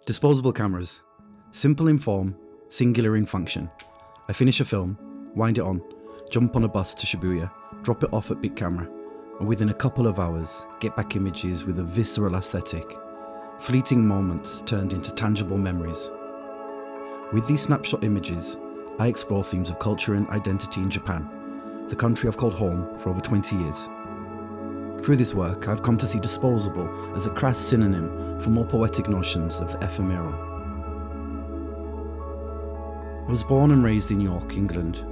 Disposable cameras. Simple in form, singular in function. I finish a film, wind it on, jump on a bus to Shibuya, drop it off at Big Camera, and within a couple of hours, get back images with a visceral aesthetic. Fleeting moments turned into tangible memories. With these snapshot images, I explore themes of culture and identity in Japan, the country I've called home for over 20 years. Through this work, I've come to see disposable as a crass synonym for more poetic notions of the ephemeral. I was born and raised in York, England.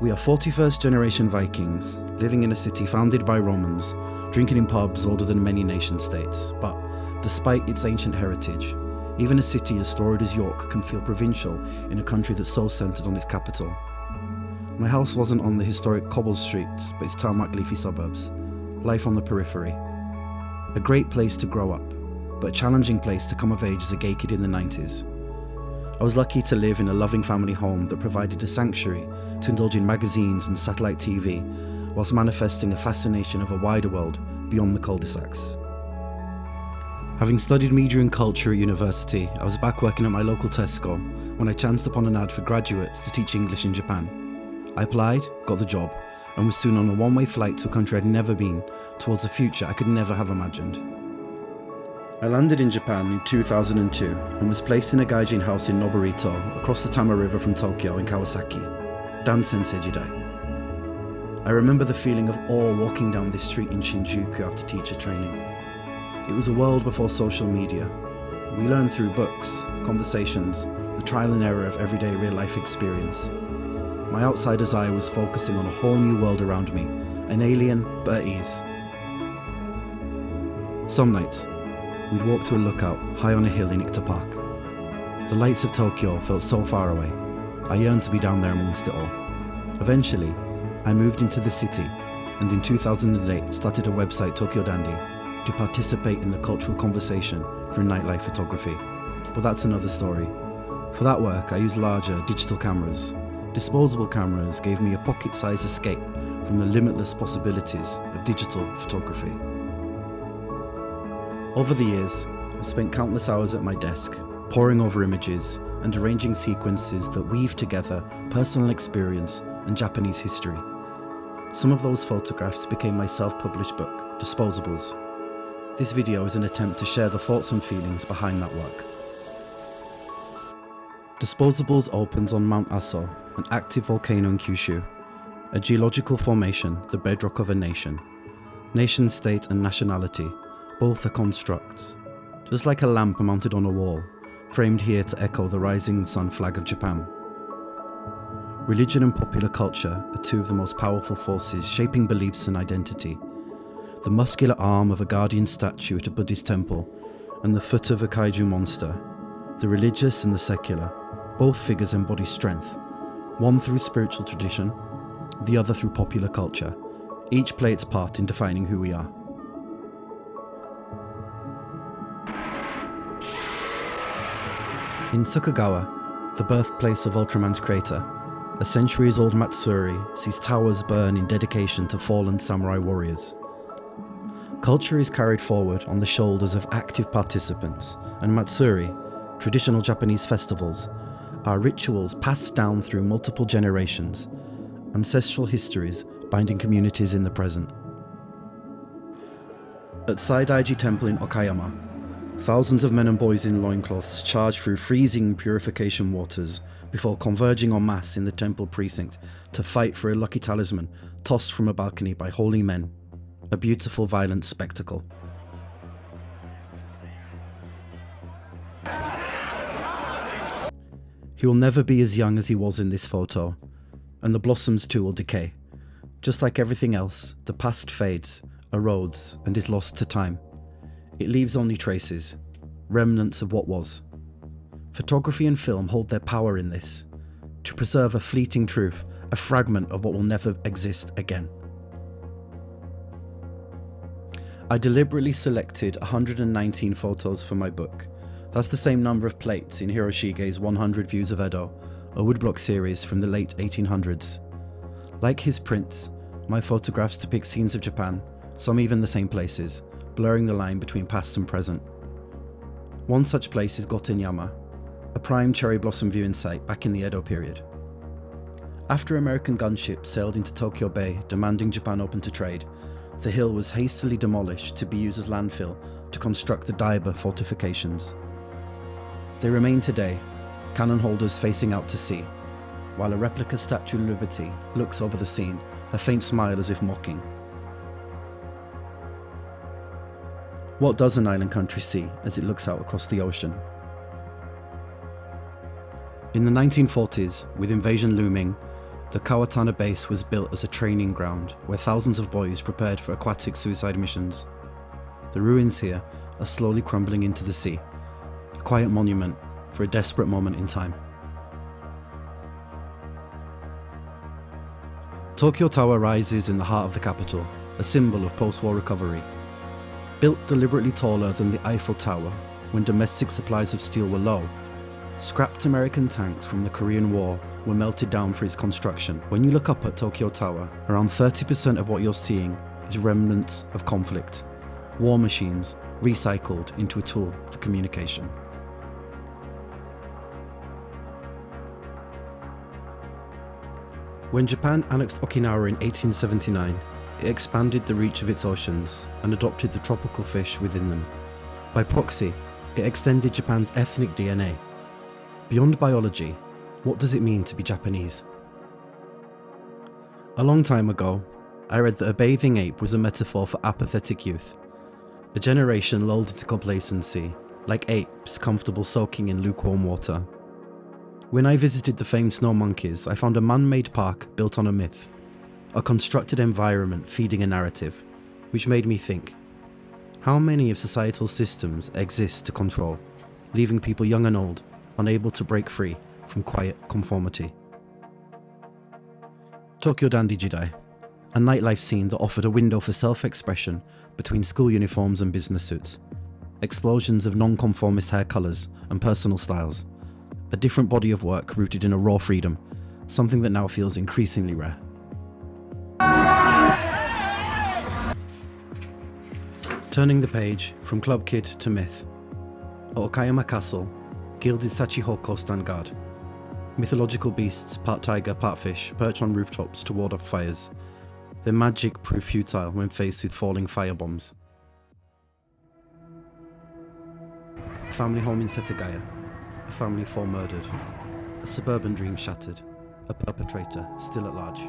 We are 41st generation Vikings, living in a city founded by Romans, drinking in pubs older than many nation states, but despite its ancient heritage, even a city as storied as York can feel provincial in a country that's so centred on its capital. My house wasn't on the historic cobbled streets, but its tarmac leafy suburbs. Life on the periphery. A great place to grow up, but a challenging place to come of age as a gay kid in the 90s. I was lucky to live in a loving family home that provided a sanctuary to indulge in magazines and satellite TV, whilst manifesting a fascination of a wider world beyond the cul-de-sacs. Having studied media and culture at university, I was back working at my local Tesco when I chanced upon an ad for graduates to teach English in Japan. I applied, got the job, and was soon on a one-way flight to a country I'd never been, towards a future I could never have imagined. I landed in Japan in 2002 and was placed in a gaijin house in Noborito, across the Tama River from Tokyo in Kawasaki, Dan-sensei Jidai. I remember the feeling of awe walking down this street in Shinjuku after teacher training. It was a world before social media. We learned through books, conversations, the trial and error of everyday real-life experience. My outsider's eye was focusing on a whole new world around me, an alien but at ease. Some nights, we'd walk to a lookout high on a hill in Ita Park. The lights of Tokyo felt so far away. I yearned to be down there amongst it all. Eventually, I moved into the city and in 2008 started a website, Tokyo Dandy, to participate in the cultural conversation through nightlife photography. But that's another story. For that work, I used larger digital cameras. Disposable cameras gave me a pocket-sized escape from the limitless possibilities of digital photography. Over the years, I've spent countless hours at my desk, poring over images and arranging sequences that weave together personal experience and Japanese history. Some of those photographs became my self-published book, Disposables. This video is an attempt to share the thoughts and feelings behind that work. Disposables opens on Mount Aso, an active volcano in Kyushu, a geological formation, the bedrock of a nation. Nation state and nationality, both are constructs. Just like a lamp mounted on a wall, framed here to echo the rising sun flag of Japan. Religion and popular culture are two of the most powerful forces shaping beliefs and identity. The muscular arm of a guardian statue at a Buddhist temple, and the foot of a kaiju monster. The religious and the secular, both figures embody strength, one through spiritual tradition, the other through popular culture. Each play its part in defining who we are. In Sakagawa, the birthplace of Ultraman's creator, a centuries-old Matsuri sees towers burn in dedication to fallen samurai warriors. Culture is carried forward on the shoulders of active participants, and Matsuri, traditional Japanese festivals, are rituals passed down through multiple generations, ancestral histories binding communities in the present. At Saidaiji Temple in Okayama, thousands of men and boys in loincloths charge through freezing purification waters before converging en masse in the temple precinct to fight for a lucky talisman tossed from a balcony by holy men. A beautiful violent spectacle. He will never be as young as he was in this photo, and the blossoms too will decay. Just like everything else, the past fades, erodes, and is lost to time. It leaves only traces, remnants of what was. Photography and film hold their power in this, to preserve a fleeting truth, a fragment of what will never exist again. I deliberately selected 119 photos for my book. That's the same number of plates in Hiroshige's 100 Views of Edo, a woodblock series from the late 1800s. Like his prints, my photographs depict scenes of Japan, some even the same places, blurring the line between past and present. One such place is Gotenyama, a prime cherry blossom viewing site back in the Edo period. After American gunships sailed into Tokyo Bay demanding Japan open to trade, the hill was hastily demolished to be used as landfill to construct the Daiba fortifications. They remain today, cannon holders facing out to sea, while a replica Statue of Liberty looks over the scene, a faint smile as if mocking. What does an island country see as it looks out across the ocean? In the 1940s, with invasion looming, the Kawatana base was built as a training ground where thousands of boys prepared for aquatic suicide missions. The ruins here are slowly crumbling into the sea, a quiet monument for a desperate moment in time. Tokyo Tower rises in the heart of the capital, a symbol of post-war recovery. Built deliberately taller than the Eiffel Tower when domestic supplies of steel were low, scrapped American tanks from the Korean War were melted down for its construction. When you look up at Tokyo Tower, around 30% of what you're seeing is remnants of conflict, war machines recycled into a tool for communication. When Japan annexed Okinawa in 1879, it expanded the reach of its oceans and adopted the tropical fish within them. By proxy, it extended Japan's ethnic DNA. Beyond biology, what does it mean to be Japanese? A long time ago, I read that a bathing ape was a metaphor for apathetic youth, a generation lulled into complacency, like apes comfortable soaking in lukewarm water. When I visited the famed snow monkeys, I found a man-made park built on a myth, a constructed environment feeding a narrative, which made me think, how many of societal systems exist to control, leaving people young and old unable to break free from quiet conformity? Tokyo Dandy Jidai, a nightlife scene that offered a window for self-expression between school uniforms and business suits, explosions of non-conformist hair colours and personal styles, a different body of work rooted in a raw freedom, something that now feels increasingly rare. Turning the page from club kid to myth. At Okayama Castle, gilded Sachihoko stand guard. Mythological beasts, part tiger, part fish, perch on rooftops to ward off fires. Their magic prove futile when faced with falling firebombs. A family home in Setagaya, a family of 4 murdered, a suburban dream shattered, a perpetrator still at large.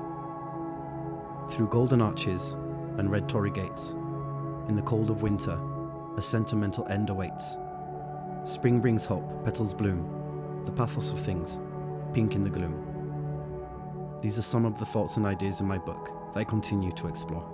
Through golden arches and red torii gates, in the cold of winter, a sentimental end awaits. Spring brings hope, petals bloom, the pathos of things, pink in the gloom. These are some of the thoughts and ideas in my book that I continue to explore.